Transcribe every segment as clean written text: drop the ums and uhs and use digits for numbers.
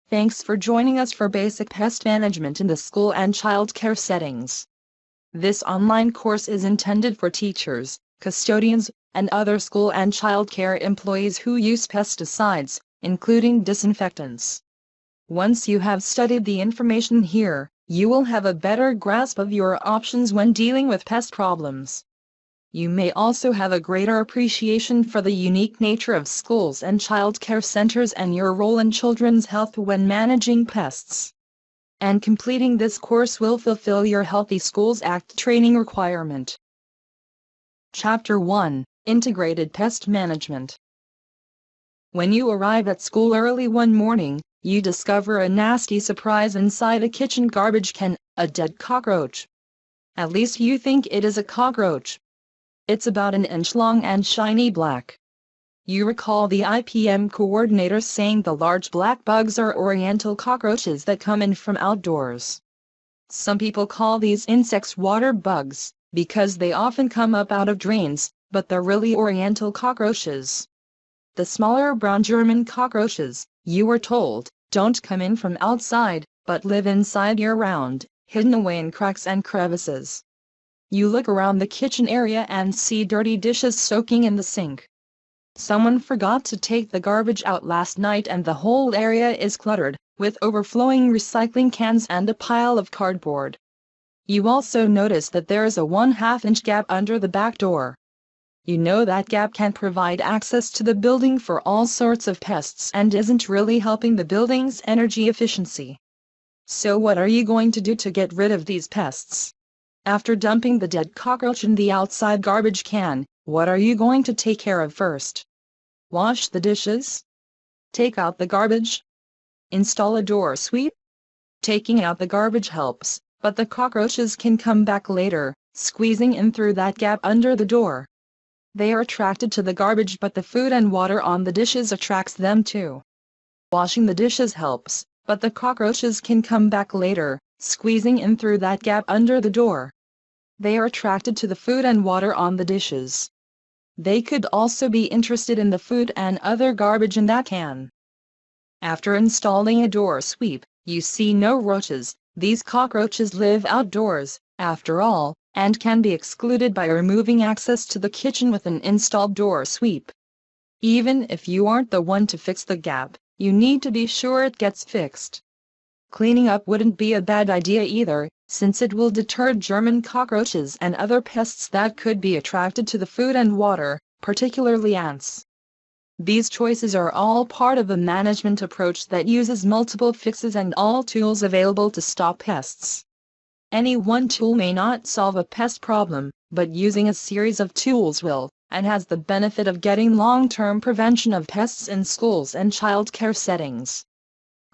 Thanks for joining us for Basic Pest Management in the School and Child Care Settings. This online course is intended for teachers, custodians, and other school and child care employees who use pesticides, including disinfectants. Once you have studied the information here, you will have a better grasp of your options when dealing with pest problems. You may also have a greater appreciation for the unique nature of schools and child care centers and your role in children's health when managing pests. And completing this course will fulfill your Healthy Schools Act training requirement. Chapter 1: Integrated Pest Management. When you arrive at school early one morning, you discover a nasty surprise inside a kitchen garbage can, a dead cockroach. At least you think it is a cockroach. It's about an inch long and shiny black. You recall the IPM coordinator saying the large black bugs are oriental cockroaches that come in from outdoors. Some people call these insects water bugs, because they often come up out of drains, but they're really oriental cockroaches. The smaller brown German cockroaches, you were told, don't come in from outside, but live inside year-round, hidden away in cracks and crevices. You look around the kitchen area and see dirty dishes soaking in the sink. Someone forgot to take the garbage out last night and the whole area is cluttered, with overflowing recycling cans and a pile of cardboard. You also notice that there is a 1/2-inch gap under the back door. You know that gap can provide access to the building for all sorts of pests and isn't really helping the building's energy efficiency. So what are you going to do to get rid of these pests? After dumping the dead cockroach in the outside garbage can, what are you going to take care of first? Wash the dishes? Take out the garbage? Install a door sweep? Taking out the garbage helps, but the cockroaches can come back later, squeezing in through that gap under the door. They are attracted to the garbage, but the food and water on the dishes attracts them too. Washing the dishes helps, but the cockroaches can come back later, squeezing in through that gap under the door. They are attracted to the food and water on the dishes. They could also be interested in the food and other garbage in that can. After installing a door sweep, you see no roaches. These cockroaches live outdoors, after all, and can be excluded by removing access to the kitchen with an installed door sweep. Even if you aren't the one to fix the gap, you need to be sure it gets fixed. Cleaning up wouldn't be a bad idea either, since it will deter German cockroaches and other pests that could be attracted to the food and water, particularly ants. These choices are all part of a management approach that uses multiple fixes and all tools available to stop pests. Any one tool may not solve a pest problem, but using a series of tools will, and has the benefit of getting long-term prevention of pests in schools and child care settings.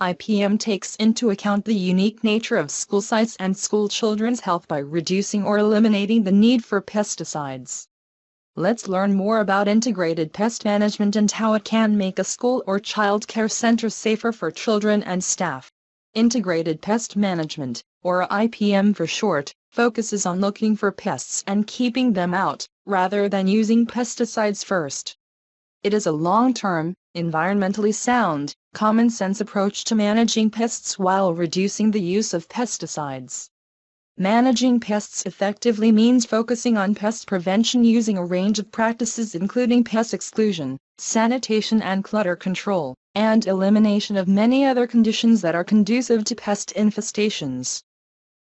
IPM takes into account the unique nature of school sites and school children's health by reducing or eliminating the need for pesticides. Let's learn more about integrated pest management and how it can make a school or child care center safer for children and staff. Integrated pest management, or IPM for short, focuses on looking for pests and keeping them out, rather than using pesticides first. It is a long-term, environmentally sound, common-sense approach to managing pests while reducing the use of pesticides. Managing pests effectively means focusing on pest prevention using a range of practices including pest exclusion, sanitation and clutter control, and elimination of many other conditions that are conducive to pest infestations.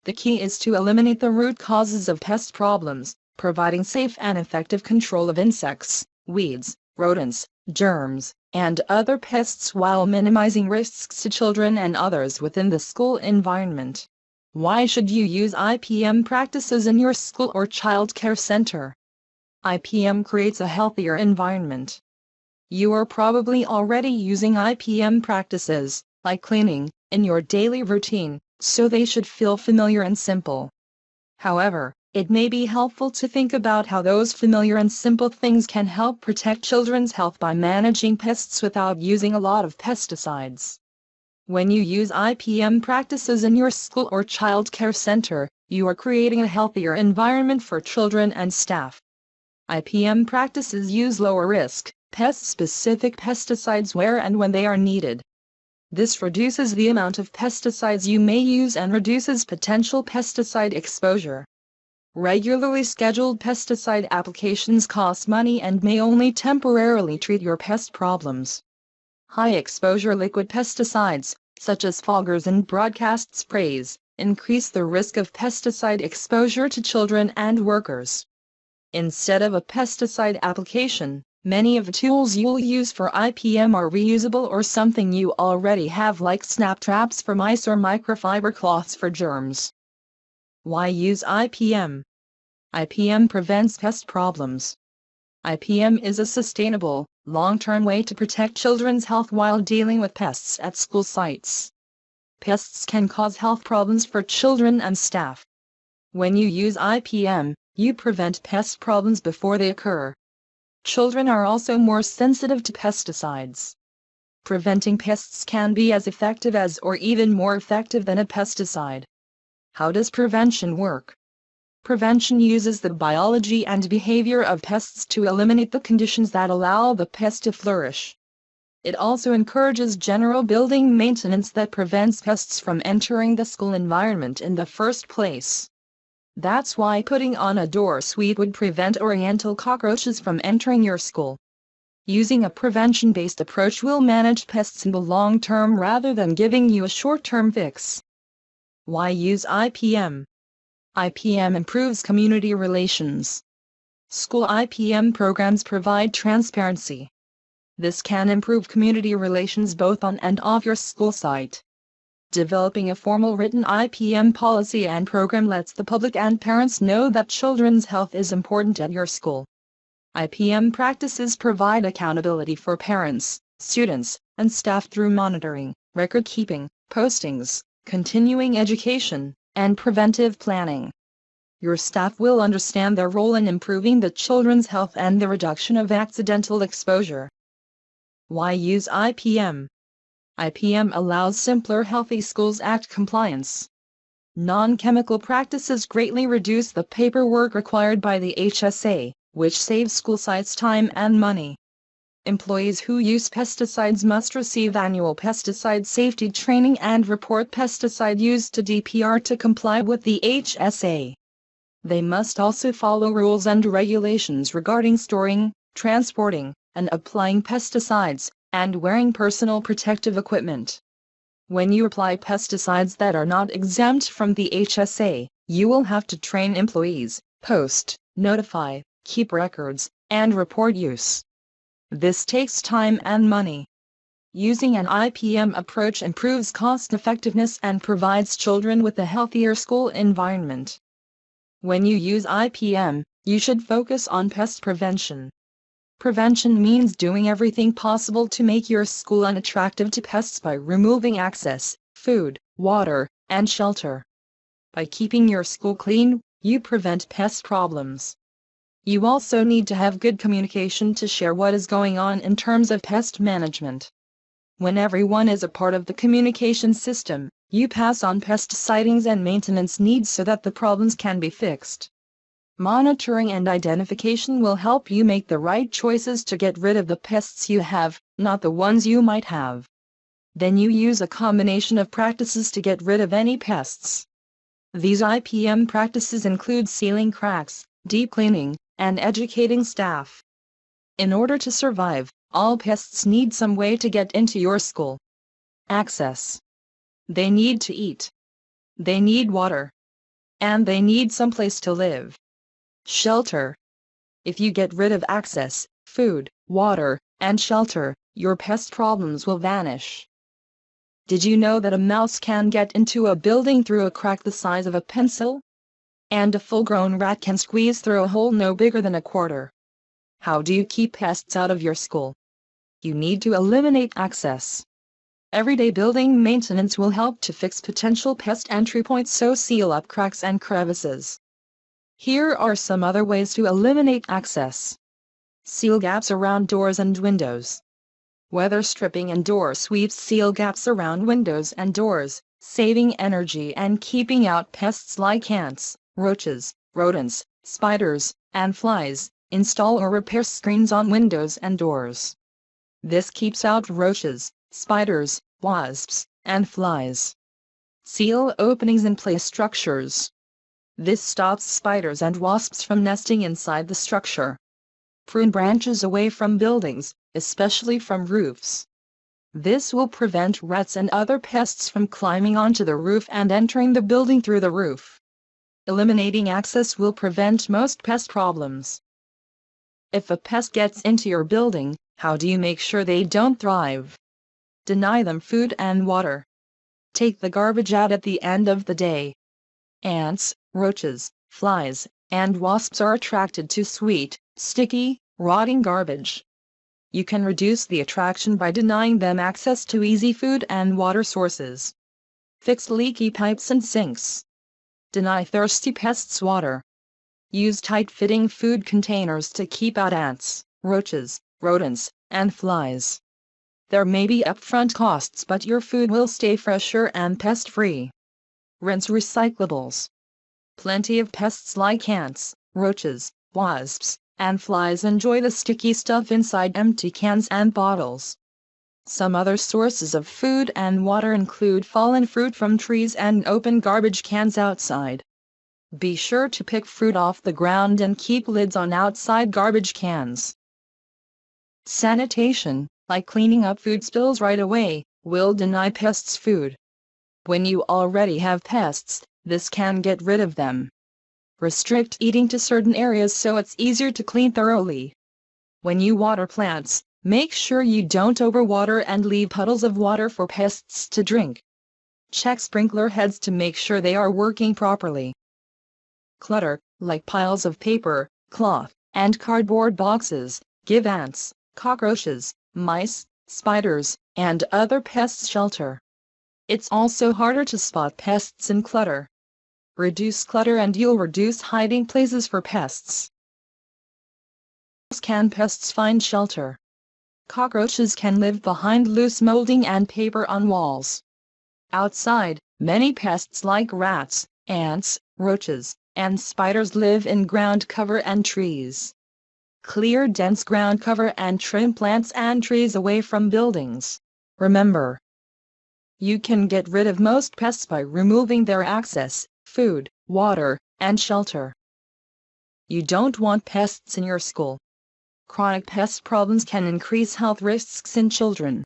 The key is to eliminate the root causes of pest problems, providing safe and effective control of insects, weeds, rodents, germs, and other pests while minimizing risks to children and others within the school environment. Why should you use IPM practices in your school or child care center? IPM creates a healthier environment. You are probably already using IPM practices, like cleaning, in your daily routine, so they should feel familiar and simple. However, it may be helpful to think about how those familiar and simple things can help protect children's health by managing pests without using a lot of pesticides. When you use IPM practices in your school or child care center, you are creating a healthier environment for children and staff. IPM practices use lower-risk, pest-specific pesticides where and when they are needed. This reduces the amount of pesticides you may use and reduces potential pesticide exposure. Regularly scheduled pesticide applications cost money and may only temporarily treat your pest problems. High-exposure liquid pesticides, such as foggers and broadcast sprays, increase the risk of pesticide exposure to children and workers. Instead of a pesticide application, many of the tools you'll use for IPM are reusable or something you already have, like snap traps for mice or microfiber cloths for germs. Why use IPM? IPM prevents pest problems. IPM is a sustainable, long-term way to protect children's health while dealing with pests at school sites. Pests can cause health problems for children and staff. When you use IPM, you prevent pest problems before they occur. Children are also more sensitive to pesticides. Preventing pests can be as effective as or even more effective than a pesticide. How does prevention work? Prevention uses the biology and behavior of pests to eliminate the conditions that allow the pest to flourish. It also encourages general building maintenance that prevents pests from entering the school environment in the first place. That's why putting on a door sweep would prevent Oriental cockroaches from entering your school. Using a prevention-based approach will manage pests in the long term rather than giving you a short-term fix. Why use IPM? IPM improves community relations. School IPM programs provide transparency. This can improve community relations both on and off your school site. Developing a formal written IPM policy and program lets the public and parents know that children's health is important at your school. IPM practices provide accountability for parents, students, and staff through monitoring, record keeping, postings, continuing education, and preventive planning. Your staff will understand their role in improving the children's health and the reduction of accidental exposure. Why use IPM? IPM allows simpler Healthy Schools Act compliance. Non-chemical practices greatly reduce the paperwork required by the HSA, which saves school sites time and money. Employees who use pesticides must receive annual pesticide safety training and report pesticide use to DPR to comply with the HSA. They must also follow rules and regulations regarding storing, transporting, and applying pesticides, and wearing personal protective equipment. When you apply pesticides that are not exempt from the HSA, you will have to train employees, post, notify, keep records, and report use. This takes time and money. Using an IPM approach improves cost effectiveness and provides children with a healthier school environment. When you use IPM, you should focus on pest prevention. Prevention means doing everything possible to make your school unattractive to pests by removing access, food, water, and shelter. By keeping your school clean, you prevent pest problems. You also need to have good communication to share what is going on in terms of pest management. When everyone is a part of the communication system, you pass on pest sightings and maintenance needs so that the problems can be fixed. Monitoring and identification will help you make the right choices to get rid of the pests you have, not the ones you might have. Then you use a combination of practices to get rid of any pests. These IPM practices include sealing cracks, deep cleaning, and educating staff. In order to survive, all pests need some way to get into your school. Access. They need to eat. They need water. And they need some place to live. Shelter. If you get rid of access, food, water, and shelter, your pest problems will vanish. Did you know that a mouse can get into a building through a crack the size of a pencil? And a full-grown rat can squeeze through a hole no bigger than a quarter. How do you keep pests out of your school? You need to eliminate access. Everyday building maintenance will help to fix potential pest entry points, so seal up cracks and crevices. Here are some other ways to eliminate access. Seal gaps around doors and windows. Weather stripping and door sweeps seal gaps around windows and doors, saving energy and keeping out pests like ants, roaches, rodents, spiders, and flies. Install or repair screens on windows and doors. This keeps out roaches, spiders, wasps, and flies. Seal openings in place structures. This stops spiders and wasps from nesting inside the structure. Prune branches away from buildings, especially from roofs. This will prevent rats and other pests from climbing onto the roof and entering the building through the roof. Eliminating access will prevent most pest problems. If a pest gets into your building, how do you make sure they don't thrive? Deny them food and water. Take the garbage out at the end of the day. Ants, roaches, flies, and wasps are attracted to sweet, sticky, rotting garbage. You can reduce the attraction by denying them access to easy food and water sources. Fix leaky pipes and sinks. Deny thirsty pests water. Use tight-fitting food containers to keep out ants, roaches, rodents, and flies. There may be upfront costs, but your food will stay fresher and pest-free. Rinse recyclables. Plenty of pests like ants, roaches, wasps, and flies enjoy the sticky stuff inside empty cans and bottles. Some other sources of food and water include fallen fruit from trees and open garbage cans outside. Be sure to pick fruit off the ground and keep lids on outside garbage cans. Sanitation, like cleaning up food spills right away, will deny pests food. When you already have pests, this can get rid of them. Restrict eating to certain areas so it's easier to clean thoroughly. When you water plants, make sure you don't overwater and leave puddles of water for pests to drink. Check sprinkler heads to make sure they are working properly. Clutter, like piles of paper, cloth, and cardboard boxes, give ants, cockroaches, mice, spiders, and other pests shelter. It's also harder to spot pests in clutter. Reduce clutter and you'll reduce hiding places for pests. Can pests find shelter? Cockroaches can live behind loose molding and paper on walls. Outside, many pests like rats, ants, roaches, and spiders live in ground cover and trees. Clear dense ground cover and trim plants and trees away from buildings. Remember, you can get rid of most pests by removing their access, food, water, and shelter. You don't want pests in your school. Chronic pest problems can increase health risks in children.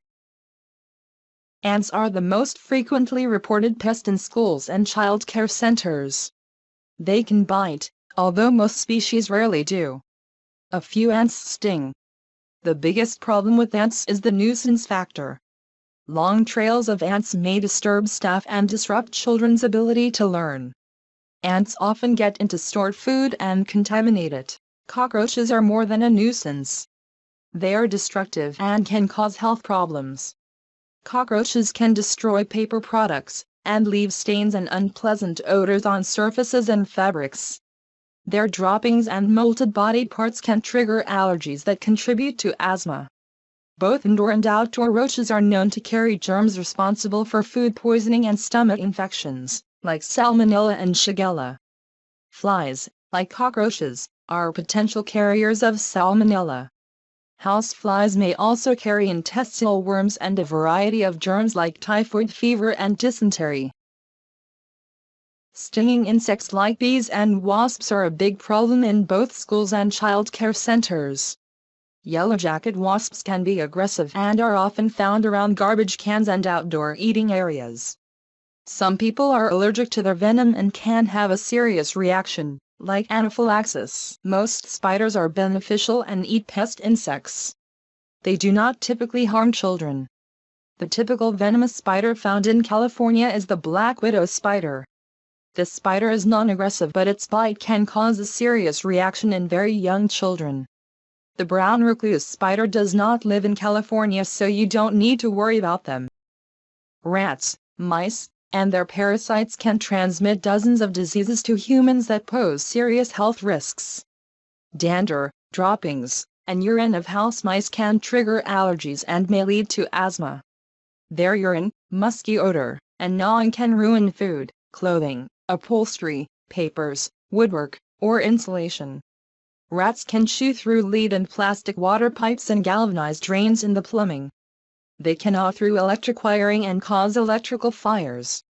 Ants are the most frequently reported pest in schools and child care centers. They can bite, although most species rarely do. A few ants sting. The biggest problem with ants is the nuisance factor. Long trails of ants may disturb staff and disrupt children's ability to learn. Ants often get into stored food and contaminate it. Cockroaches are more than a nuisance. They are destructive and can cause health problems. Cockroaches can destroy paper products and leave stains and unpleasant odors on surfaces and fabrics. Their droppings and molted body parts can trigger allergies that contribute to asthma. Both indoor and outdoor roaches are known to carry germs responsible for food poisoning and stomach infections, like Salmonella and Shigella. Flies, like cockroaches, are potential carriers of Salmonella. Houseflies may also carry intestinal worms and a variety of germs like typhoid fever and dysentery. Stinging insects like bees and wasps are a big problem in both schools and child care centers. Yellow-jacket wasps can be aggressive and are often found around garbage cans and outdoor eating areas. Some people are allergic to their venom and can have a serious reaction, like anaphylaxis. Most spiders are beneficial and eat pest insects. They do not typically harm children. The typical venomous spider found in California is the black widow spider. This spider is non-aggressive, but its bite can cause a serious reaction in very young children. The brown recluse spider does not live in California, so you don't need to worry about them. Rats, mice, and their parasites can transmit dozens of diseases to humans that pose serious health risks. Dander, droppings, and urine of house mice can trigger allergies and may lead to asthma. Their urine, musky odor, and gnawing can ruin food, clothing, upholstery, papers, woodwork, or insulation. Rats can chew through lead and plastic water pipes and galvanized drains in the plumbing. They can gnaw through electric wiring and cause electrical fires.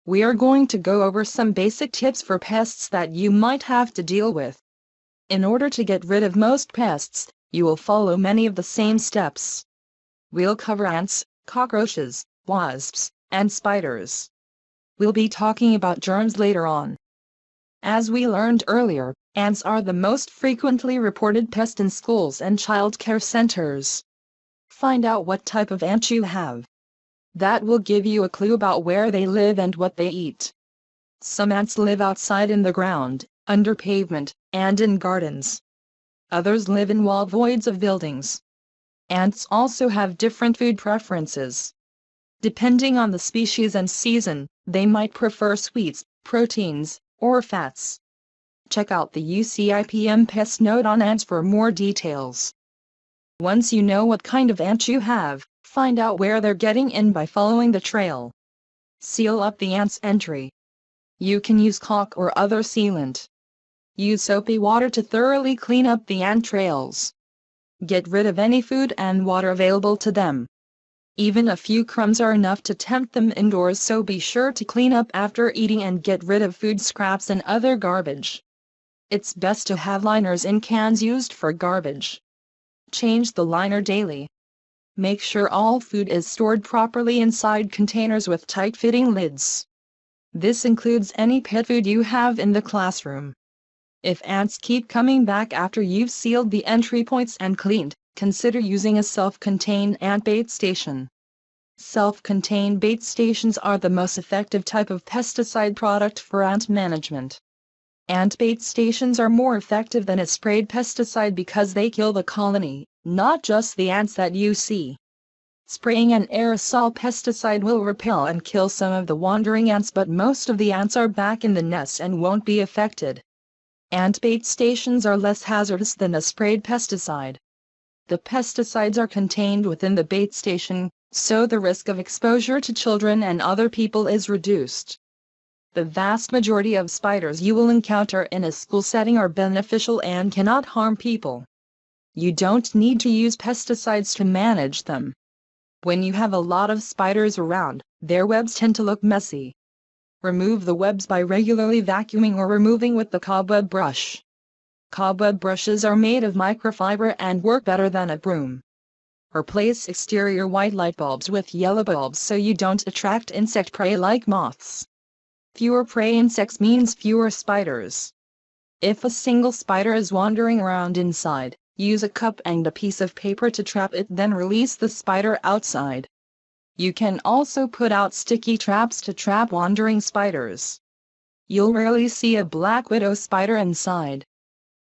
We are going to go over some basic tips for pests that you might have to deal with. In order to get rid of most pests, you will follow many of the same steps. We'll cover ants, cockroaches, wasps, and spiders. We'll be talking about germs later on. As we learned earlier, ants are the most frequently reported pest in schools and child care centers. Find out what type of ant you have. That will give you a clue about where they live and what they eat. Some ants live outside in the ground, under pavement, and in gardens. Others live in wall voids of buildings. Ants also have different food preferences. Depending on the species and season, they might prefer sweets, proteins, or fats. Check out the UCIPM pest note on ants for more details. Once you know what kind of ant you have, find out where they're getting in by following the trail. Seal up the ant's entry. You can use caulk or other sealant. Use soapy water to thoroughly clean up the ant trails. Get rid of any food and water available to them. Even a few crumbs are enough to tempt them indoors, so be sure to clean up after eating and get rid of food scraps and other garbage. It's best to have liners in cans used for garbage. Change the liner daily. Make sure all food is stored properly inside containers with tight-fitting lids. This includes any pet food you have in the classroom. If ants keep coming back after you've sealed the entry points and cleaned, consider using a self-contained ant bait station. Self-contained bait stations are the most effective type of pesticide product for ant management. Ant bait stations are more effective than a sprayed pesticide because they kill the colony, not just the ants that you see. Spraying an aerosol pesticide will repel and kill some of the wandering ants, but most of the ants are back in the nest and won't be affected. Ant bait stations are less hazardous than a sprayed pesticide. The pesticides are contained within the bait station, so the risk of exposure to children and other people is reduced. The vast majority of spiders you will encounter in a school setting are beneficial and cannot harm people. You don't need to use pesticides to manage them. When you have a lot of spiders around, their webs tend to look messy. Remove the webs by regularly vacuuming or removing with the cobweb brush. Cobweb brushes are made of microfiber and work better than a broom. Replace exterior white light bulbs with yellow bulbs so you don't attract insect prey like moths. Fewer prey insects means fewer spiders. If a single spider is wandering around inside, use a cup and a piece of paper to trap it, then release the spider outside. You can also put out sticky traps to trap wandering spiders. You'll rarely see a black widow spider inside.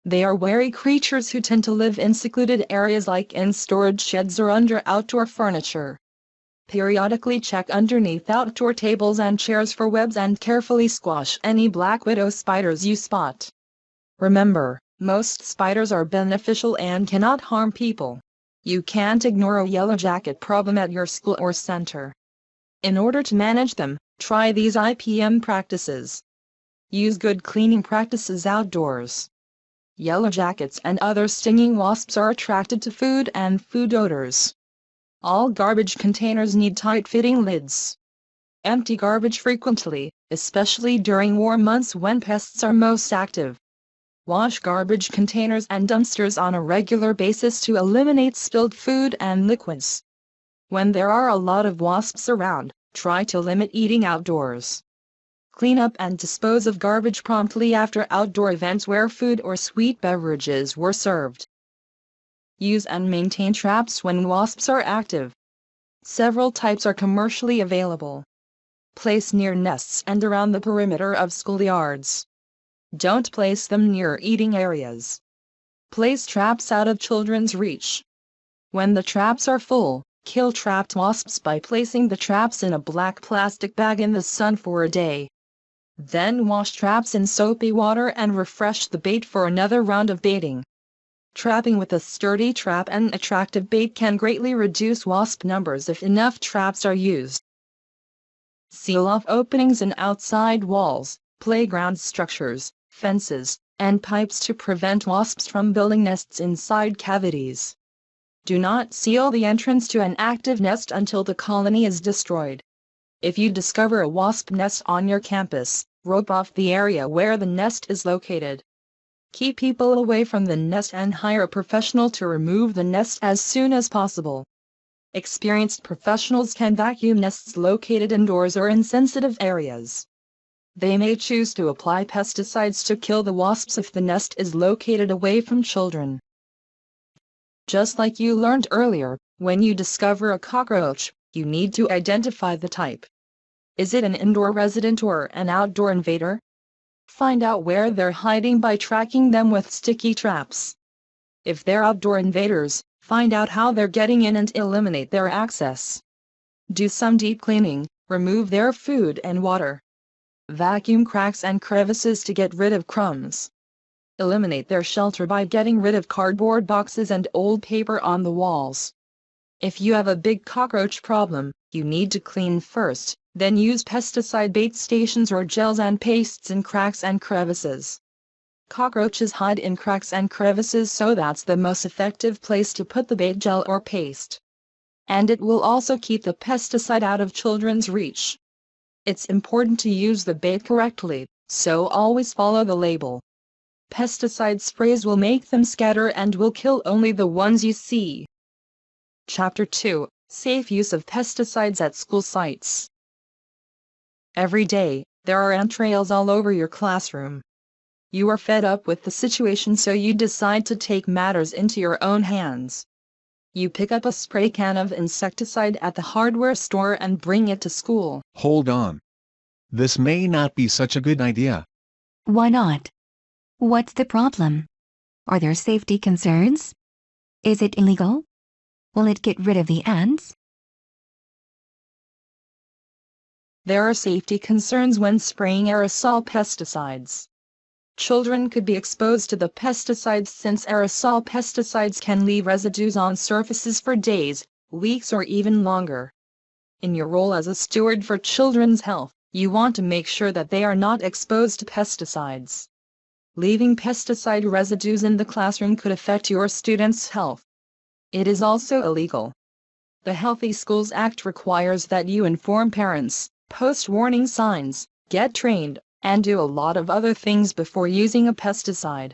They are wary creatures who tend to live in secluded areas like in storage sheds or under outdoor furniture. Periodically check underneath outdoor tables and chairs for webs and carefully squash any black widow spiders you spot. Remember, most spiders are beneficial and cannot harm people. You can't ignore a yellow jacket problem at your school or center. In order to manage them, try these IPM practices. Use good cleaning practices outdoors. Yellow jackets and other stinging wasps are attracted to food and food odors. All garbage containers need tight-fitting lids. Empty garbage frequently, especially during warm months when pests are most active. Wash garbage containers and dumpsters on a regular basis to eliminate spilled food and liquids. When there are a lot of wasps around, try to limit eating outdoors. Clean up and dispose of garbage promptly after outdoor events where food or sweet beverages were served. Use and maintain traps when wasps are active. Several types are commercially available. Place near nests and around the perimeter of schoolyards. Don't place them near eating areas. Place traps out of children's reach. When the traps are full, kill trapped wasps by placing the traps in a black plastic bag in the sun for a day. Then wash traps in soapy water and refresh the bait for another round of baiting. Trapping with a sturdy trap and attractive bait can greatly reduce wasp numbers if enough traps are used. Seal off openings in outside walls, playground structures, fences, and pipes to prevent wasps from building nests inside cavities. Do not seal the entrance to an active nest until the colony is destroyed. If you discover a wasp nest on your campus, rope off the area where the nest is located. Keep people away from the nest and hire a professional to remove the nest as soon as possible. Experienced professionals can vacuum nests located indoors or in sensitive areas. They may choose to apply pesticides to kill the wasps if the nest is located away from children. Just like you learned earlier, when you discover a cockroach, you need to identify the type. Is it an indoor resident or an outdoor invader? Find out where they're hiding by tracking them with sticky traps. If they're outdoor invaders, find out how they're getting in and eliminate their access. Do some deep cleaning, remove their food and water. Vacuum cracks and crevices to get rid of crumbs. Eliminate their shelter by getting rid of cardboard boxes and old paper on the walls. If you have a big cockroach problem, you need to clean first, then use pesticide bait stations or gels and pastes in cracks and crevices. Cockroaches hide in cracks and crevices, so that's the most effective place to put the bait gel or paste. And it will also keep the pesticide out of children's reach. It's important to use the bait correctly, so always follow the label. Pesticide sprays will make them scatter and will kill only the ones you see. Chapter 2: Safe Use of Pesticides at School Sites. Every day, there are ant trails all over your classroom. You are fed up with the situation, so you decide to take matters into your own hands. You pick up a spray can of insecticide at the hardware store and bring it to school. Hold on. This may not be such a good idea. Why not? What's the problem? Are there safety concerns? Is it illegal? Will it get rid of the ants? There are safety concerns when spraying aerosol pesticides. Children could be exposed to the pesticides since aerosol pesticides can leave residues on surfaces for days, weeks, or even longer. In your role as a steward for children's health, you want to make sure that they are not exposed to pesticides. Leaving pesticide residues in the classroom could affect your students' health. It is also illegal. The Healthy Schools Act requires that you inform parents, post warning signs, get trained, and do a lot of other things before using a pesticide.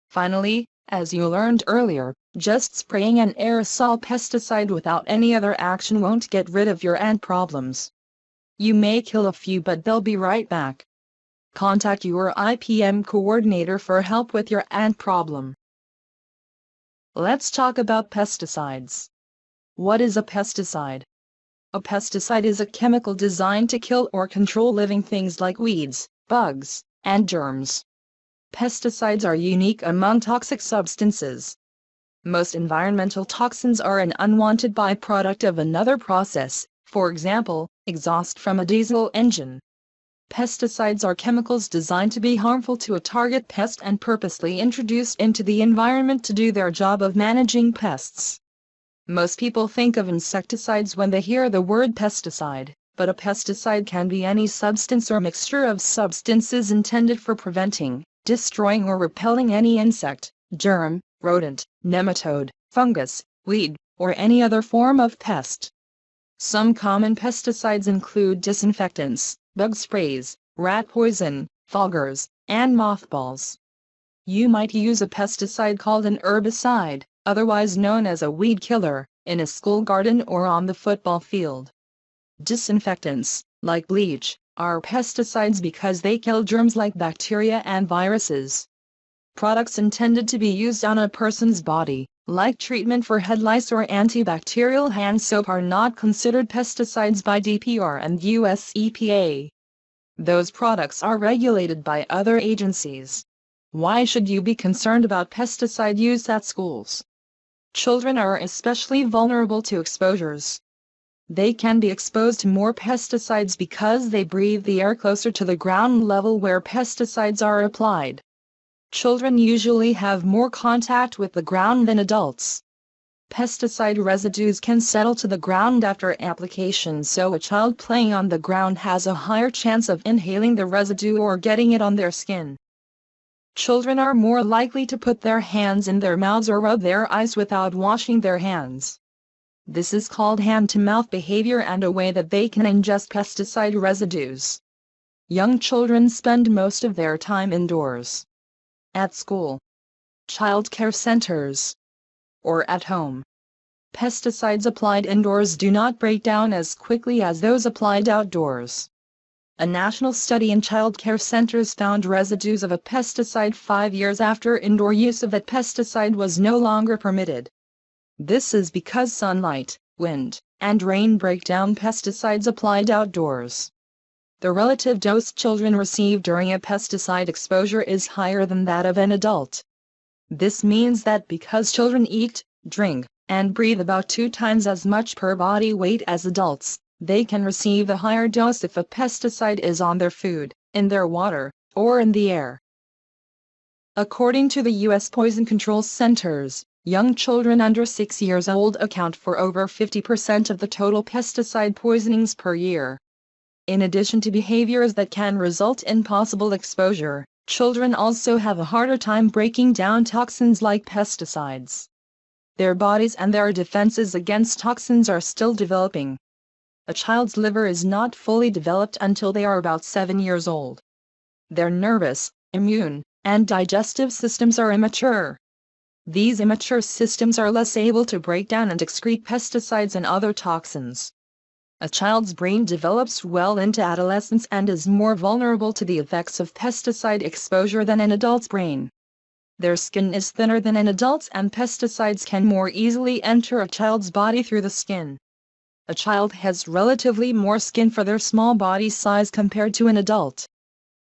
Finally, as you learned earlier, just spraying an aerosol pesticide without any other action won't get rid of your ant problems. You may kill a few, but they'll be right back. Contact your IPM coordinator for help with your ant problem. Let's talk about pesticides. What is a pesticide? A pesticide is a chemical designed to kill or control living things like weeds, bugs, and germs. Pesticides are unique among toxic substances. Most environmental toxins are an unwanted byproduct of another process, for example, exhaust from a diesel engine. Pesticides are chemicals designed to be harmful to a target pest and purposely introduced into the environment to do their job of managing pests. Most people think of insecticides when they hear the word pesticide, but a pesticide can be any substance or mixture of substances intended for preventing, destroying, or repelling any insect, germ, rodent, nematode, fungus, weed, or any other form of pest. Some common pesticides include disinfectants, bug sprays, rat poison, foggers, and mothballs. You might use a pesticide called an herbicide, otherwise known as a weed killer, in a school garden or on the football field. Disinfectants, like bleach, are pesticides because they kill germs like bacteria and viruses. Products intended to be used on a person's body, like treatment for head lice or antibacterial hand soap, are not considered pesticides by DPR and US EPA. Those products are regulated by other agencies. Why should you be concerned about pesticide use at schools? Children are especially vulnerable to exposures. They can be exposed to more pesticides because they breathe the air closer to the ground level where pesticides are applied. Children usually have more contact with the ground than adults. Pesticide residues can settle to the ground after application, so a child playing on the ground has a higher chance of inhaling the residue or getting it on their skin. Children are more likely to put their hands in their mouths or rub their eyes without washing their hands. This is called hand-to-mouth behavior and a way that they can ingest pesticide residues. Young children spend most of their time indoors, at school, child care centers, or at home. Pesticides applied indoors do not break down as quickly as those applied outdoors. A national study in child care centers found residues of a pesticide 5 years after indoor use of that pesticide was no longer permitted. This is because sunlight, wind, and rain break down pesticides applied outdoors. The relative dose children receive during a pesticide exposure is higher than that of an adult. This means that because children eat, drink, and breathe about 2 times as much per body weight as adults, they can receive a higher dose if a pesticide is on their food, in their water, or in the air. According to the U.S. Poison Control Centers, young children under 6 years old account for over 50% of the total pesticide poisonings per year. In addition to behaviors that can result in possible exposure, children also have a harder time breaking down toxins like pesticides. Their bodies and their defenses against toxins are still developing. A child's liver is not fully developed until they are about 7 years old. Their nervous, immune, and digestive systems are immature. These immature systems are less able to break down and excrete pesticides and other toxins. A child's brain develops well into adolescence and is more vulnerable to the effects of pesticide exposure than an adult's brain. Their skin is thinner than an adult's and pesticides can more easily enter a child's body through the skin. A child has relatively more skin for their small body size compared to an adult.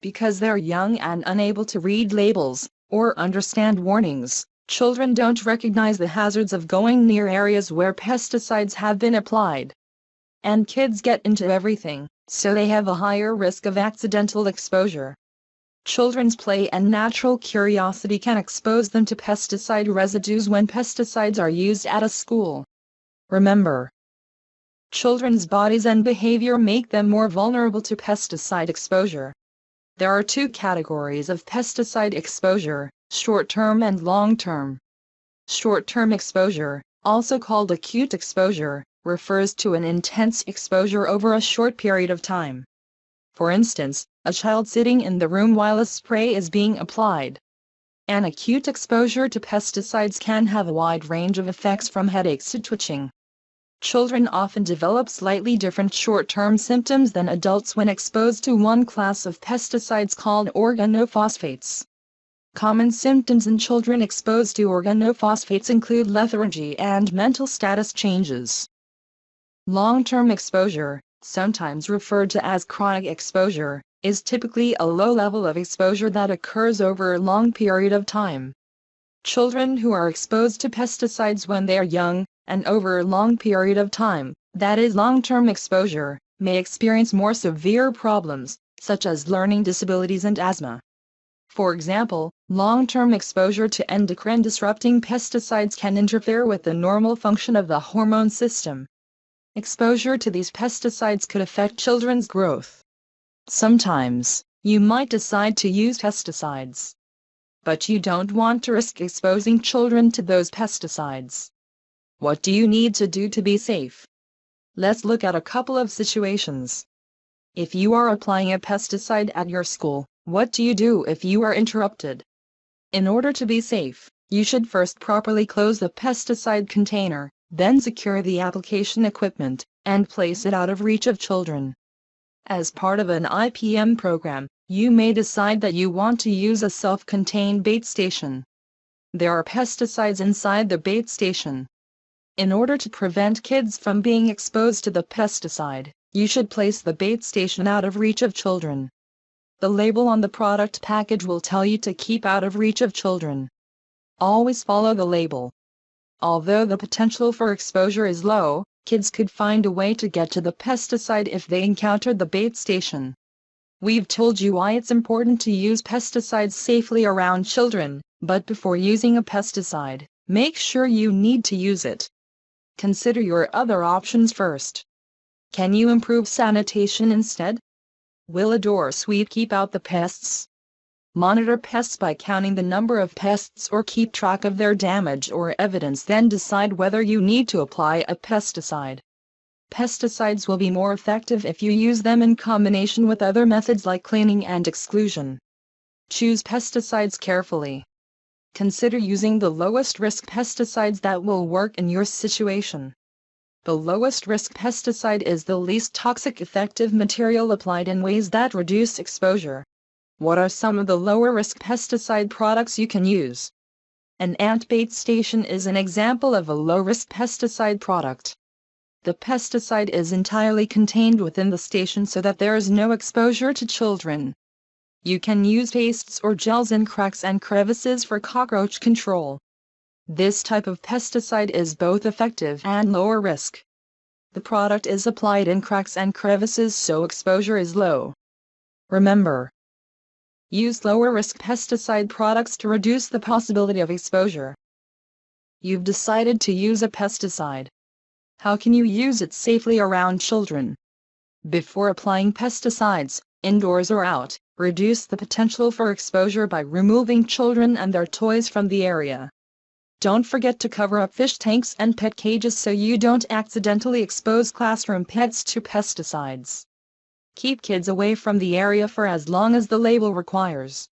Because they're young and unable to read labels, or understand warnings, children don't recognize the hazards of going near areas where pesticides have been applied. And kids get into everything, so they have a higher risk of accidental exposure. Children's play and natural curiosity can expose them to pesticide residues when pesticides are used at a school. Remember, children's bodies and behavior make them more vulnerable to pesticide exposure. There are 2 categories of pesticide exposure, short-term and long-term. Short-term exposure, also called acute exposure, refers to an intense exposure over a short period of time. For instance, a child sitting in the room while a spray is being applied. An acute exposure to pesticides can have a wide range of effects from headaches to twitching. Children often develop slightly different short-term symptoms than adults when exposed to one class of pesticides called organophosphates. Common symptoms in children exposed to organophosphates include lethargy and mental status changes. Long-term exposure, sometimes referred to as chronic exposure, is typically a low level of exposure that occurs over a long period of time. Children who are exposed to pesticides when they are young, and over a long period of time, that is long-term exposure, may experience more severe problems, such as learning disabilities and asthma. For example, long-term exposure to endocrine-disrupting pesticides can interfere with the normal function of the hormone system. Exposure to these pesticides could affect children's growth. Sometimes, you might decide to use pesticides, but you don't want to risk exposing children to those pesticides. What do you need to do to be safe? Let's look at a couple of situations. If you are applying a pesticide at your school, what do you do if you are interrupted? In order to be safe, you should first properly close the pesticide container, then secure the application equipment, and place it out of reach of children. As part of an IPM program, you may decide that you want to use a self-contained bait station. There are pesticides inside the bait station. In order to prevent kids from being exposed to the pesticide, you should place the bait station out of reach of children. The label on the product package will tell you to keep out of reach of children. Always follow the label. Although the potential for exposure is low, kids could find a way to get to the pesticide if they encountered the bait station. We've told you why it's important to use pesticides safely around children, but before using a pesticide, make sure you need to use it. Consider your other options first. Can you improve sanitation instead? Will a door sweep keep out the pests? Monitor pests by counting the number of pests or keep track of their damage or evidence, then decide whether you need to apply a pesticide. Pesticides will be more effective if you use them in combination with other methods like cleaning and exclusion. Choose pesticides carefully. Consider using the lowest risk pesticides that will work in your situation. The lowest risk pesticide is the least toxic effective material applied in ways that reduce exposure. What are some of the lower risk pesticide products you can use? An ant bait station is an example of a low risk pesticide product. The pesticide is entirely contained within the station so that there is no exposure to children. You can use pastes or gels in cracks and crevices for cockroach control. This type of pesticide is both effective and lower risk. The product is applied in cracks and crevices so exposure is low. Remember, use lower risk pesticide products to reduce the possibility of exposure. You've decided to use a pesticide. How can you use it safely around children? Before applying pesticides, indoors or out, reduce the potential for exposure by removing children and their toys from the area. Don't forget to cover up fish tanks and pet cages so you don't accidentally expose classroom pets to pesticides. Keep kids away from the area for as long as the label requires.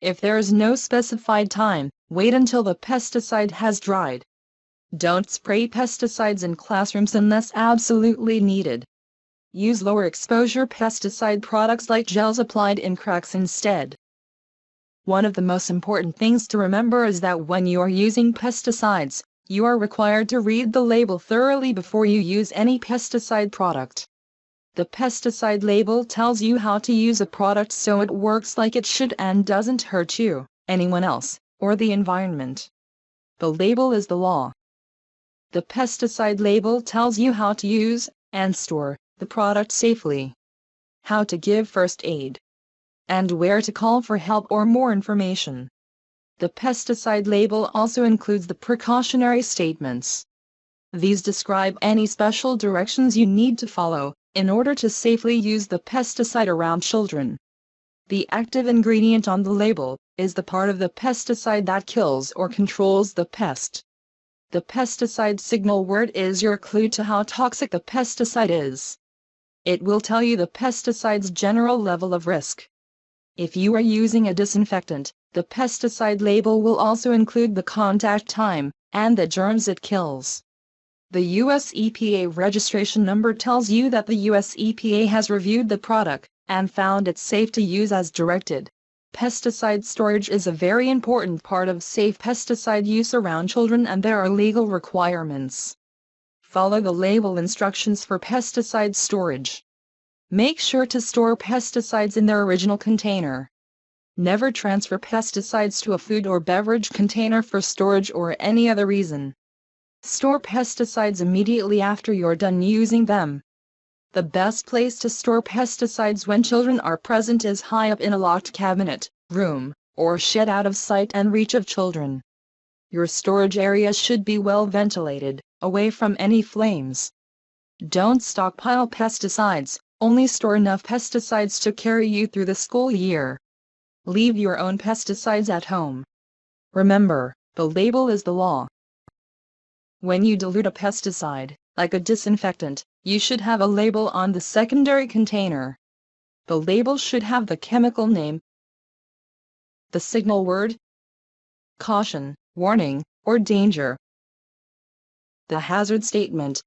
If there is no specified time, wait until the pesticide has dried. Don't spray pesticides in classrooms unless absolutely needed. Use lower exposure pesticide products like gels applied in cracks instead. One of the most important things to remember is that when you are using pesticides, you are required to read the label thoroughly before you use any pesticide product. The pesticide label tells you how to use a product so it works like it should and doesn't hurt you, anyone else, or the environment. The label is the law. The pesticide label tells you how to use and store the product safely, how to give first aid, and where to call for help or more information. The pesticide label also includes the precautionary statements. These describe any special directions you need to follow in order to safely use the pesticide around children. The active ingredient on the label is the part of the pesticide that kills or controls the pest. The pesticide signal word is your clue to how toxic the pesticide is. It will tell you the pesticide's general level of risk. If you are using a disinfectant, the pesticide label will also include the contact time and the germs it kills. The US EPA registration number tells you that the US EPA has reviewed the product and found it safe to use as directed. Pesticide storage is a very important part of safe pesticide use around children, and there are legal requirements. Follow the label instructions for pesticide storage. Make sure to store pesticides in their original container. Never transfer pesticides to a food or beverage container for storage or any other reason. Store pesticides immediately after you're done using them. The best place to store pesticides when children are present is high up in a locked cabinet, room, or shed out of sight and reach of children. Your storage area should be well ventilated, away from any flames. Don't stockpile pesticides, only store enough pesticides to carry you through the school year. Leave your own pesticides at home. Remember, the label is the law. When you dilute a pesticide, like a disinfectant, you should have a label on the secondary container. The label should have the chemical name, the signal word, caution, warning, or danger, the hazard statement,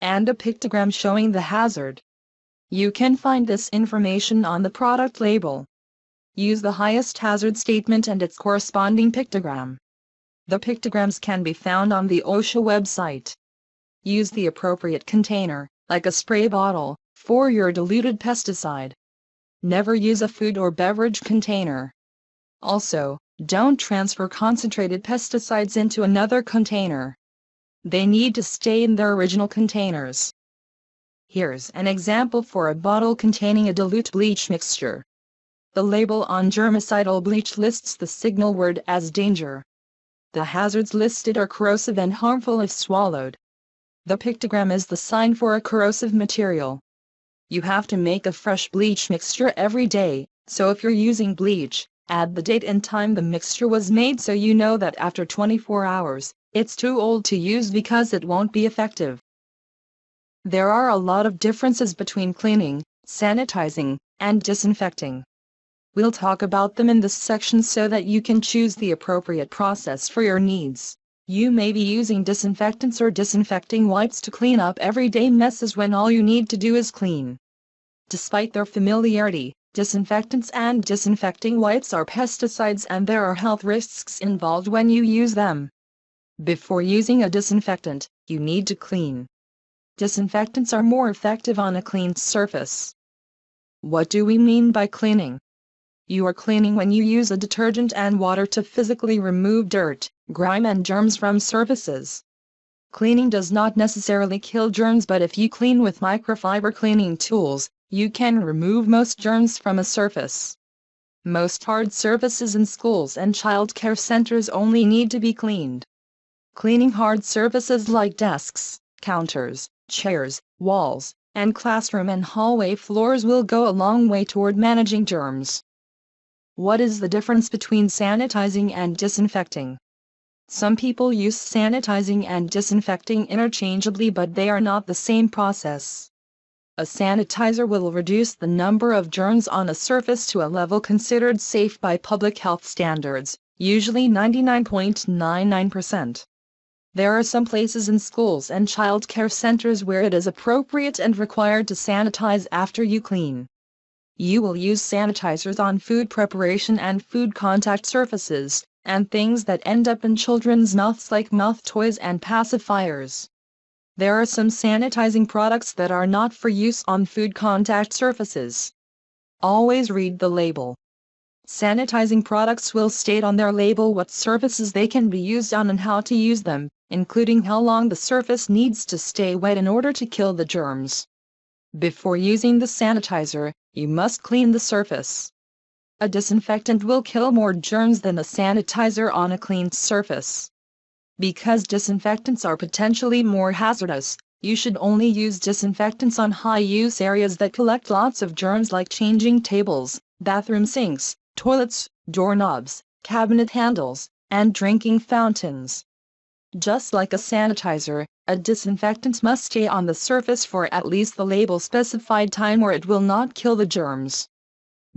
and a pictogram showing the hazard. You can find this information on the product label. Use the highest hazard statement and its corresponding pictogram. The pictograms can be found on the OSHA website. Use the appropriate container, like a spray bottle, for your diluted pesticide. Never use a food or beverage container. Also, don't transfer concentrated pesticides into another container. They need to stay in their original containers. Here's an example for a bottle containing a dilute bleach mixture. The label on germicidal bleach lists the signal word as danger. The hazards listed are corrosive and harmful if swallowed. The pictogram is the sign for a corrosive material. You have to make a fresh bleach mixture every day, So if you're using bleach, add the date and time the mixture was made so you know that after 24 hours, it's too old to use because it won't be effective. There are a lot of differences between cleaning, sanitizing, and disinfecting. We'll talk about them in this section so that you can choose the appropriate process for your needs. You may be using disinfectants or disinfecting wipes to clean up everyday messes when all you need to do is clean. Despite their familiarity, disinfectants and disinfecting wipes are pesticides and there are health risks involved when you use them. Before using a disinfectant, you need to clean. Disinfectants are more effective on a clean surface. What do we mean by cleaning? You are cleaning when you use a detergent and water to physically remove dirt, grime and germs from surfaces. Cleaning does not necessarily kill germs, but if you clean with microfiber cleaning tools, you can remove most germs from a surface. Most hard surfaces in schools and child care centers only need to be cleaned. Cleaning hard surfaces like desks, counters, chairs, walls, and classroom and hallway floors will go a long way toward managing germs. What is the difference between sanitizing and disinfecting? Some people use sanitizing and disinfecting interchangeably, but they are not the same process. A sanitizer will reduce the number of germs on a surface to a level considered safe by public health standards, usually 99.99%. There are some places in schools and child care centers where it is appropriate and required to sanitize after you clean. You will use sanitizers on food preparation and food contact surfaces, and things that end up in children's mouths like mouth toys and pacifiers. There are some sanitizing products that are not for use on food contact surfaces. Always read the label. Sanitizing products will state on their label what surfaces they can be used on and how to use them, including how long the surface needs to stay wet in order to kill the germs. Before using the sanitizer, you must clean the surface. A disinfectant will kill more germs than a sanitizer on a cleaned surface. Because disinfectants are potentially more hazardous, you should only use disinfectants on high-use areas that collect lots of germs like changing tables, bathroom sinks, toilets, doorknobs, cabinet handles, and drinking fountains. Just like a sanitizer, a disinfectant must stay on the surface for at least the label-specified time or it will not kill the germs.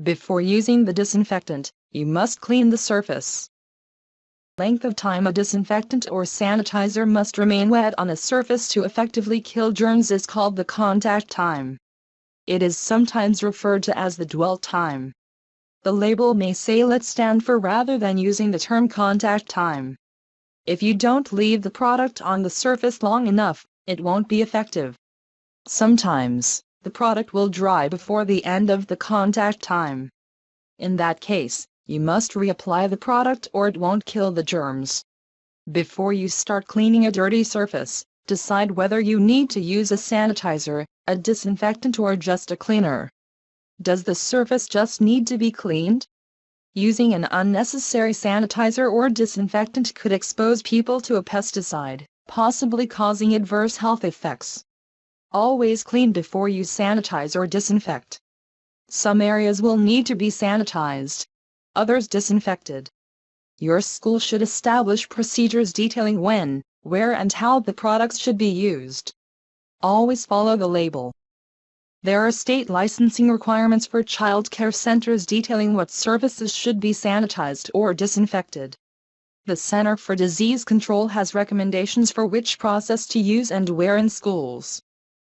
Before using the disinfectant, you must clean the surface. Length of time a disinfectant or sanitizer must remain wet on a surface to effectively kill germs is called the contact time. It is sometimes referred to as the dwell time. The label may say let stand for rather than using the term contact time. If you don't leave the product on the surface long enough, it won't be effective. Sometimes, the product will dry before the end of the contact time. In that case, you must reapply the product or it won't kill the germs. Before you start cleaning a dirty surface, decide whether you need to use a sanitizer, a disinfectant or just a cleaner. Does the surface just need to be cleaned? Using an unnecessary sanitizer or disinfectant could expose people to a pesticide, possibly causing adverse health effects. Always clean before you sanitize or disinfect. Some areas will need to be sanitized, others disinfected. Your school should establish procedures detailing when, where and how the products should be used. Always follow the label. There are state licensing requirements for child care centers detailing what surfaces should be sanitized or disinfected. The Center for Disease Control has recommendations for which process to use and where in schools.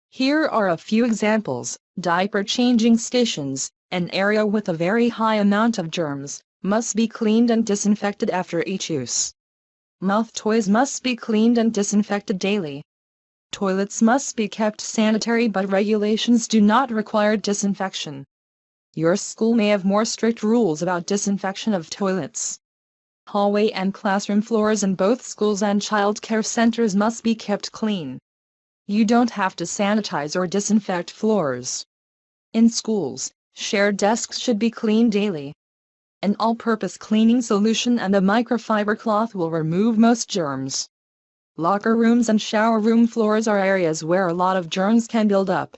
Here are a few examples. Diaper changing stations, an area with a very high amount of germs, must be cleaned and disinfected after each use. Mouth toys must be cleaned and disinfected daily. Toilets must be kept sanitary but regulations do not require disinfection. Your school may have more strict rules about disinfection of toilets. Hallway and classroom floors in both schools and child care centers must be kept clean. You don't have to sanitize or disinfect floors. In schools, shared desks should be cleaned daily. An all-purpose cleaning solution and a microfiber cloth will remove most germs. Locker rooms and shower room floors are areas where a lot of germs can build up.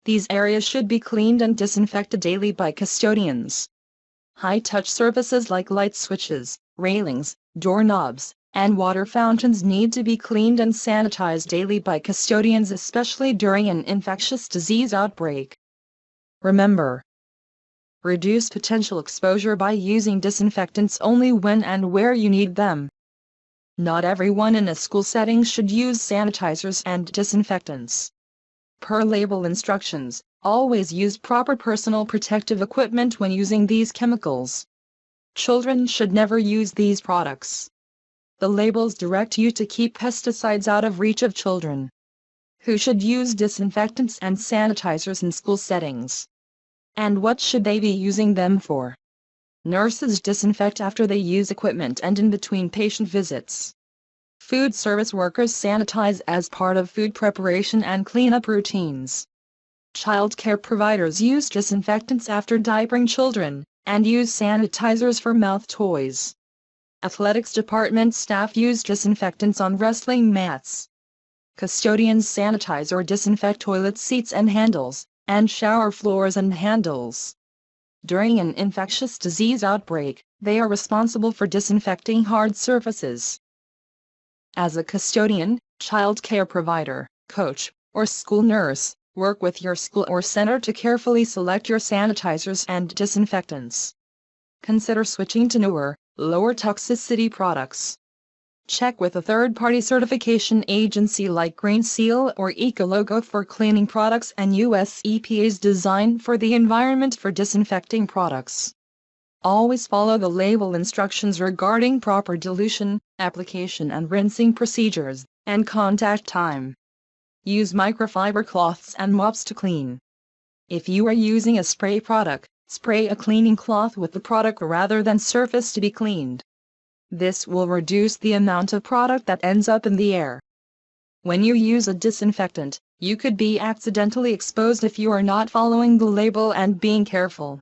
These areas should be cleaned and disinfected daily by custodians. High-touch surfaces like light switches, railings, doorknobs, and water fountains need to be cleaned and sanitized daily by custodians, especially during an infectious disease outbreak. Remember, reduce potential exposure by using disinfectants only when and where you need them. Not everyone in a school setting should use sanitizers and disinfectants. Per label instructions, always use proper personal protective equipment when using these chemicals. Children should never use these products. The labels direct you to keep pesticides out of reach of children. Who should use disinfectants and sanitizers in school settings? And what should they be using them for? Nurses disinfect after they use equipment and in between patient visits. Food service workers sanitize as part of food preparation and cleanup routines. Child care providers use disinfectants after diapering children, and use sanitizers for mouth toys. Athletics department staff use disinfectants on wrestling mats. Custodians sanitize or disinfect toilet seats and handles, and shower floors and handles. During an infectious disease outbreak, they are responsible for disinfecting hard surfaces. As a custodian, child care provider, coach, or school nurse, work with your school or center to carefully select your sanitizers and disinfectants. Consider switching to newer, lower toxicity products. Check with a third-party certification agency like Green Seal or Ecologo for cleaning products and US EPA's design for the environment for disinfecting products. Always follow the label instructions regarding proper dilution, application and rinsing procedures, and contact time. Use microfiber cloths and mops to clean. If you are using a spray product, spray a cleaning cloth with the product rather than surface to be cleaned. This will reduce the amount of product that ends up in the air. When you use a disinfectant, you could be accidentally exposed if you are not following the label and being careful.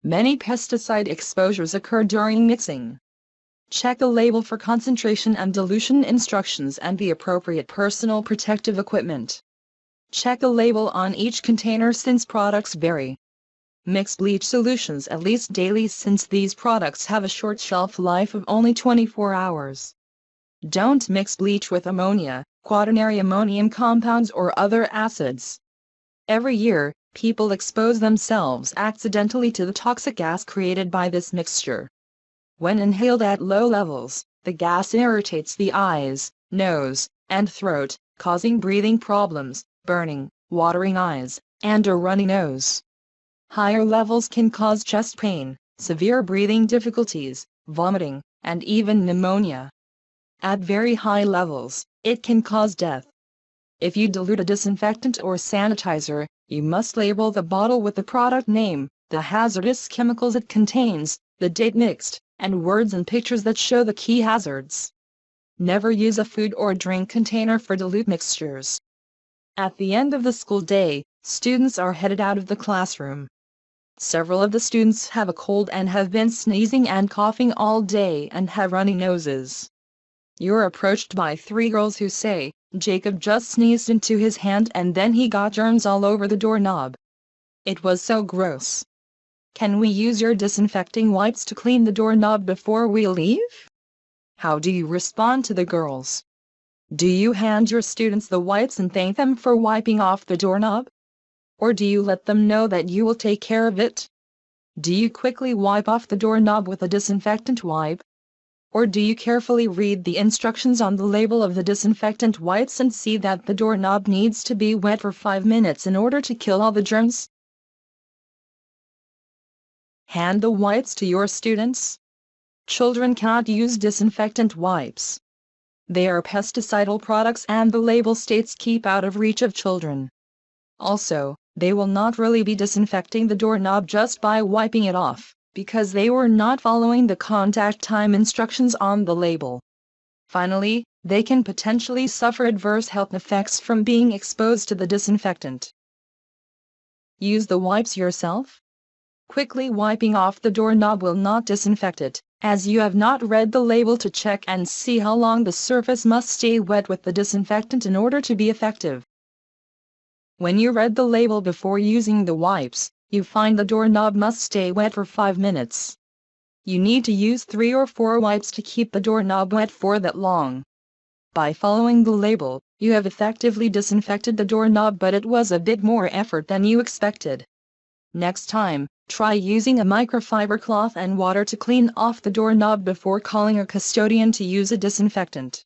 Many pesticide exposures occur during mixing. Check the label for concentration and dilution instructions and the appropriate personal protective equipment. Check the label on each container since products vary. Mix bleach solutions at least daily since these products have a short shelf life of only 24 hours. Don't mix bleach with ammonia, quaternary ammonium compounds or other acids. Every year, people expose themselves accidentally to the toxic gas created by this mixture. When inhaled at low levels, the gas irritates the eyes, nose, and throat, causing breathing problems, burning, watering eyes, and a runny nose. Higher levels can cause chest pain, severe breathing difficulties, vomiting, and even pneumonia. At very high levels, it can cause death. If you dilute a disinfectant or sanitizer, you must label the bottle with the product name, the hazardous chemicals it contains, the date mixed, and words and pictures that show the key hazards. Never use a food or drink container for dilute mixtures. At the end of the school day, students are headed out of the classroom. Several of the students have a cold and have been sneezing and coughing all day and have runny noses. You're approached by 3 girls who say, "Jacob just sneezed into his hand and then he got germs all over the doorknob. It was so gross. Can we use your disinfecting wipes to clean the doorknob before we leave?" How do you respond to the girls? Do you hand your students the wipes and thank them for wiping off the doorknob? Or do you let them know that you will take care of it? Do you quickly wipe off the doorknob with a disinfectant wipe? Or do you carefully read the instructions on the label of the disinfectant wipes and see that the doorknob needs to be wet for 5 minutes in order to kill all the germs? Hand the wipes to your students. Children cannot use disinfectant wipes. They are pesticidal products and the label states keep out of reach of children. Also, they will not really be disinfecting the doorknob just by wiping it off, because they were not following the contact time instructions on the label. Finally, they can potentially suffer adverse health effects from being exposed to the disinfectant. Use the wipes yourself. Quickly wiping off the doorknob will not disinfect it, as you have not read the label to check and see how long the surface must stay wet with the disinfectant in order to be effective. When you read the label before using the wipes, you find the doorknob must stay wet for 5 minutes. You need to use 3 or 4 wipes to keep the doorknob wet for that long. By following the label, you have effectively disinfected the doorknob, but it was a bit more effort than you expected. Next time, try using a microfiber cloth and water to clean off the doorknob before calling a custodian to use a disinfectant.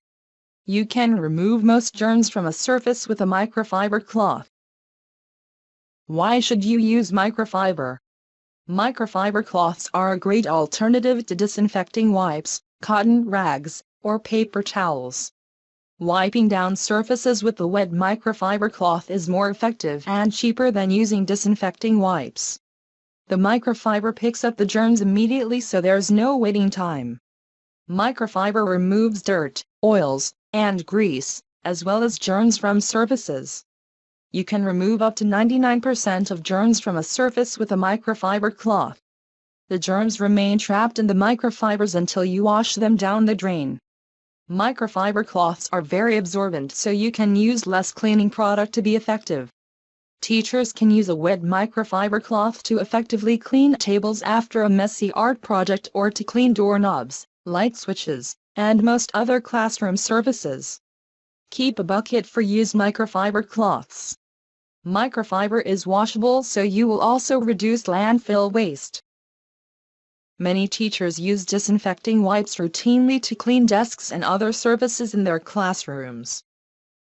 You can remove most germs from a surface with a microfiber cloth. Why should you use microfiber? Microfiber cloths are a great alternative to disinfecting wipes, cotton rags, or paper towels. Wiping down surfaces with the wet microfiber cloth is more effective and cheaper than using disinfecting wipes. The microfiber picks up the germs immediately, so there's no waiting time. Microfiber removes dirt, oils, and grease, as well as germs from surfaces. You can remove up to 99% of germs from a surface with a microfiber cloth. The germs remain trapped in the microfibers until you wash them down the drain. Microfiber cloths are very absorbent, so you can use less cleaning product to be effective. Teachers can use a wet microfiber cloth to effectively clean tables after a messy art project, or to clean doorknobs, light switches, and most other classroom surfaces. Keep a bucket for used microfiber cloths. Microfiber is washable, so you will also reduce landfill waste. Many teachers use disinfecting wipes routinely to clean desks and other surfaces in their classrooms.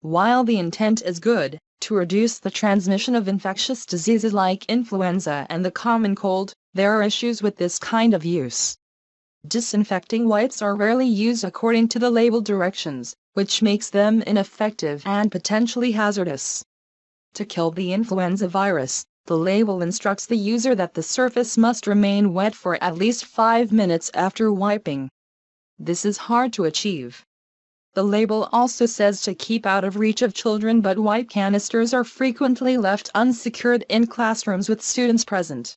While the intent is good, to reduce the transmission of infectious diseases like influenza and the common cold, there are issues with this kind of use. Disinfecting wipes are rarely used according to the label directions, which makes them ineffective and potentially hazardous. To kill the influenza virus, the label instructs the user that the surface must remain wet for at least 5 minutes after wiping. This is hard to achieve. The label also says to keep out of reach of children, but wipe canisters are frequently left unsecured in classrooms with students present.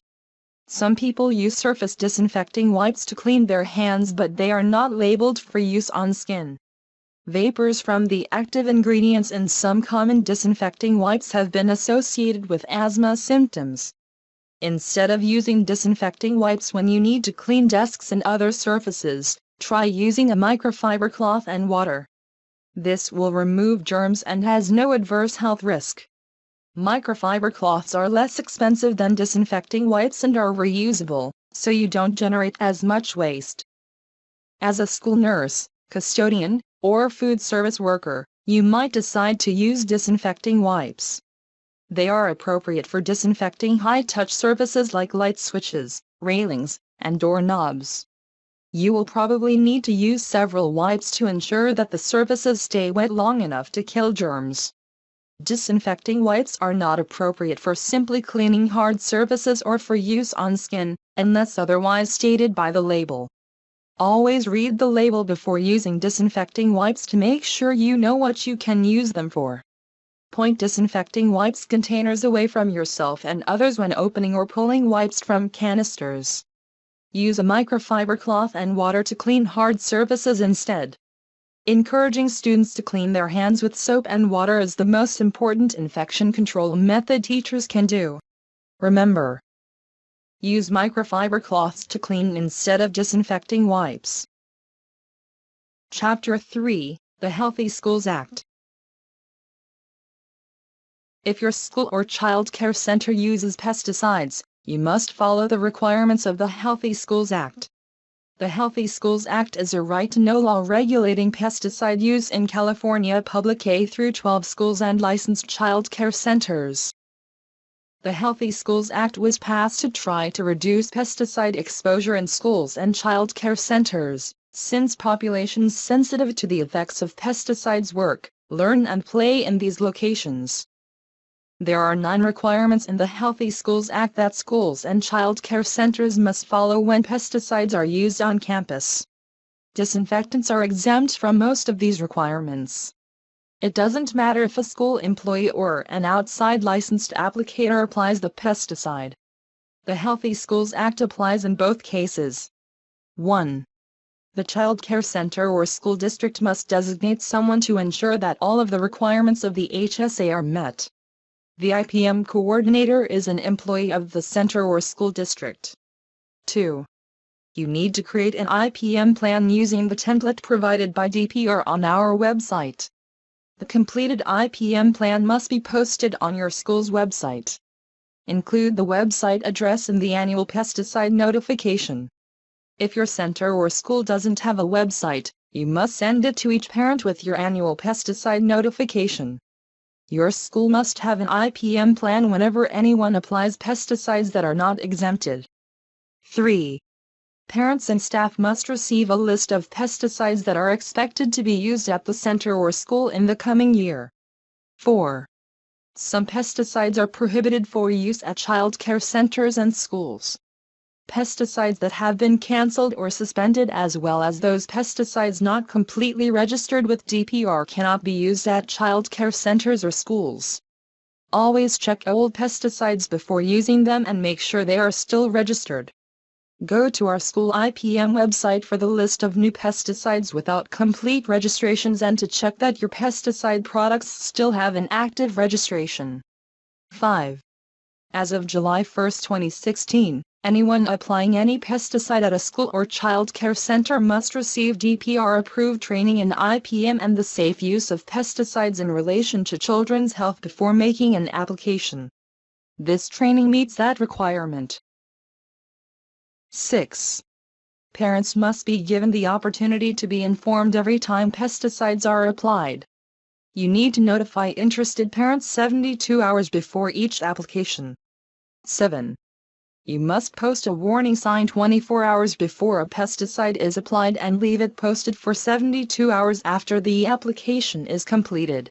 Some people use surface disinfecting wipes to clean their hands, but they are not labeled for use on skin. Vapors from the active ingredients in some common disinfecting wipes have been associated with asthma symptoms. Instead of using disinfecting wipes when you need to clean desks and other surfaces, try using a microfiber cloth and water. This will remove germs and has no adverse health risk. Microfiber cloths are less expensive than disinfecting wipes and are reusable, so you don't generate as much waste. As a school nurse, custodian, or food service worker, you might decide to use disinfecting wipes. They are appropriate for disinfecting high-touch surfaces like light switches, railings, and doorknobs. You will probably need to use several wipes to ensure that the surfaces stay wet long enough to kill germs. Disinfecting wipes are not appropriate for simply cleaning hard surfaces or for use on skin, unless otherwise stated by the label. Always read the label before using disinfecting wipes to make sure you know what you can use them for. Point disinfecting wipes containers away from yourself and others when opening or pulling wipes from canisters. Use a microfiber cloth and water to clean hard surfaces instead. Encouraging students to clean their hands with soap and water is the most important infection control method teachers can do. Remember, use microfiber cloths to clean instead of disinfecting wipes. Chapter 3: The Healthy Schools Act. If your school or child care center uses pesticides, you must follow the requirements of the Healthy Schools Act. The Healthy Schools Act is a right-to-know law regulating pesticide use in California public K-12 schools and licensed child care centers. The Healthy Schools Act was passed to try to reduce pesticide exposure in schools and child care centers, since populations sensitive to the effects of pesticides work, learn and play in these locations. There are 9 requirements in the Healthy Schools Act that schools and child care centers must follow when pesticides are used on campus. Disinfectants are exempt from most of these requirements. It doesn't matter if a school employee or an outside licensed applicator applies the pesticide. The Healthy Schools Act applies in both cases. 1. The child care center or school district must designate someone to ensure that all of the requirements of the HSA are met. The IPM coordinator is an employee of the center or school district. 2. You need to create an IPM plan using the template provided by DPR on our website. The completed IPM plan must be posted on your school's website. Include the website address in the annual pesticide notification. If your center or school doesn't have a website, you must send it to each parent with your annual pesticide notification. Your school must have an IPM plan whenever anyone applies pesticides that are not exempted. 3. Parents and staff must receive a list of pesticides that are expected to be used at the center or school in the coming year. 4. Some pesticides are prohibited for use at child care centers and schools. Pesticides that have been canceled or suspended, as well as those pesticides not completely registered with DPR, cannot be used at child care centers or schools. Always check old pesticides before using them and make sure they are still registered. Go to our school IPM website for the list of new pesticides without complete registrations and to check that your pesticide products still have an active registration. 5. As of July 1, 2016, anyone applying any pesticide at a school or child care center must receive DPR-approved training in IPM and the safe use of pesticides in relation to children's health before making an application. This training meets that requirement. 6. Parents must be given the opportunity to be informed every time pesticides are applied. You need to notify interested parents 72 hours before each application. 7. You must post a warning sign 24 hours before a pesticide is applied and leave it posted for 72 hours after the application is completed.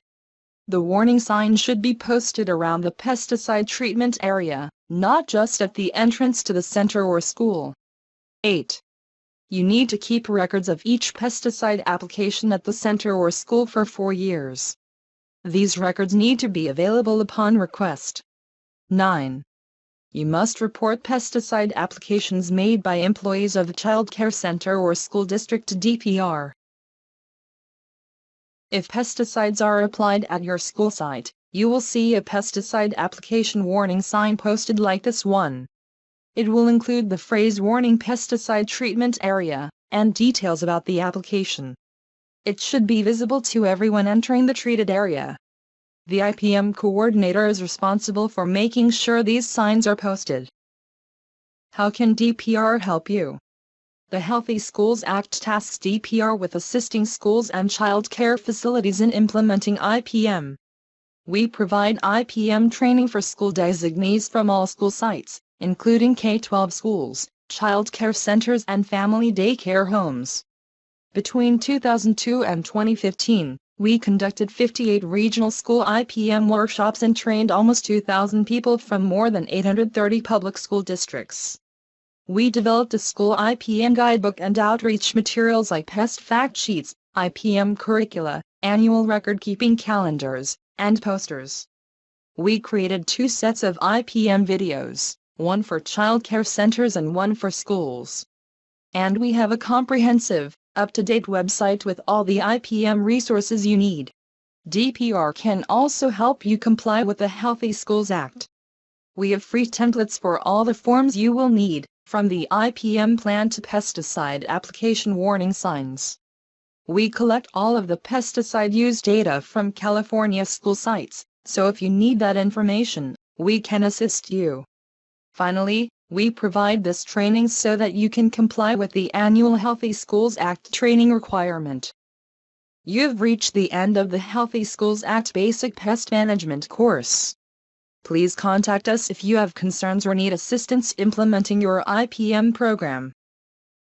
The warning sign should be posted around the pesticide treatment area, not just at the entrance to the center or school. 8. You need to keep records of each pesticide application at the center or school for 4 years. These records need to be available upon request. 9. You must report pesticide applications made by employees of the child care center or school district to DPR. If pesticides are applied at your school site, you will see a pesticide application warning sign posted like this one. It will include the phrase "Warning Pesticide Treatment Area" and details about the application. It should be visible to everyone entering the treated area. The IPM coordinator is responsible for making sure these signs are posted. How can DPR help you? The Healthy Schools Act tasks DPR with assisting schools and child care facilities in implementing IPM. We provide IPM training for school designees from all school sites, including K-12 schools, child care centers and family daycare homes. Between 2002 and 2015, we conducted 58 regional school IPM workshops and trained almost 2,000 people from more than 830 public school districts. We developed a school IPM guidebook and outreach materials like pest fact sheets, IPM curricula, annual record-keeping calendars, and posters. We created 2 sets of IPM videos, one for child care centers and one for schools. And we have a comprehensive, up-to-date website with all the IPM resources you need. DPR can also help you comply with the Healthy Schools Act. We have free templates for all the forms you will need, from the IPM plan to pesticide application warning signs. We collect all of the pesticide use data from California school sites, so if you need that information, we can assist you. Finally, we provide this training so that you can comply with the annual Healthy Schools Act training requirement. You've reached the end of the Healthy Schools Act Basic Pest Management course. Please contact us if you have concerns or need assistance implementing your IPM program.